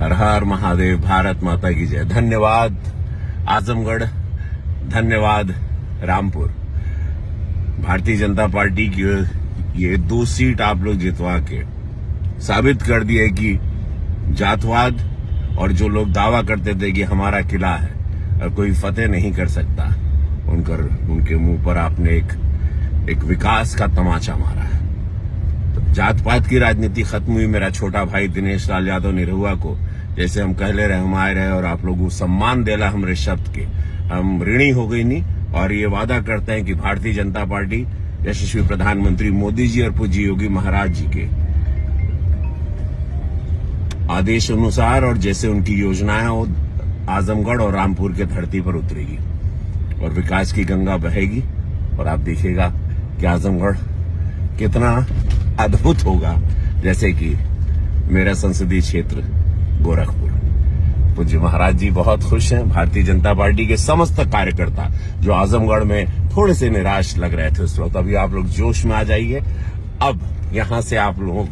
हर हर महादेव, भारत माता की जय। धन्यवाद आजमगढ़, धन्यवाद रामपुर। भारतीय जनता पार्टी की ये 2 सीट आप लोग जितवा के साबित कर दिए कि जातवाद और जो लोग दावा करते थे कि हमारा किला है और कोई फतेह नहीं कर सकता, उनके मुंह पर आपने एक विकास का तमाचा मारा है। तो जात पात की राजनीति खत्म हुई। मेरा छोटा भाई दिनेश लाल यादव निरहुआ को जैसे हम कह ले रहे हम आए रहे और आप लोगों को सम्मान देला हमरे शब्द के, हम ऋणी हो गई नहीं। और ये वादा करते हैं कि भारतीय जनता पार्टी यशस्वी प्रधानमंत्री मोदी जी और पूज्य योगी महाराज जी के आदेश अनुसार और जैसे उनकी योजनाएं हो, आजमगढ़ और रामपुर के धरती पर उतरेगी और विकास की गंगा बहेगी। और आप देखिएगा कि आजमगढ़ कितना अद्भुत होगा, जैसे कि मेरा संसदीय क्षेत्र गोरखपुर। पूज्य महाराज जी बहुत खुश हैं। भारतीय जनता पार्टी के समस्त कार्यकर्ता जो आजमगढ़ में थोड़े से निराश लग रहे थे उस वक्त, अभी आप लोग जोश में आ जाइए। अब यहां से आप लोगों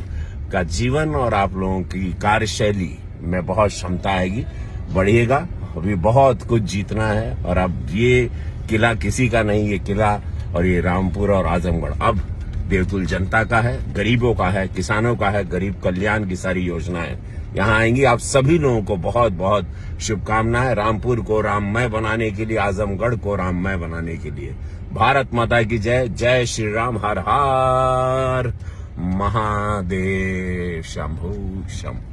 का जीवन और आप लोगों की कार्यशैली में बहुत क्षमता आएगी, बढ़िएगा। अभी बहुत कुछ जीतना है और अब ये किला किसी का नहीं, ये किला और ये रामपुर और आजमगढ़ अब देवतुल जनता का है, गरीबों का है, किसानों का है। गरीब कल्याण की सारी योजनाएं यहां आएंगी। आप सभी लोगों को बहुत बहुत शुभकामनाएं। रामपुर को राममय बनाने के लिए, आजमगढ़ को राममय बनाने के लिए। भारत माता की जय। जय श्री राम। हर हर महादेव। शंभू शंभू।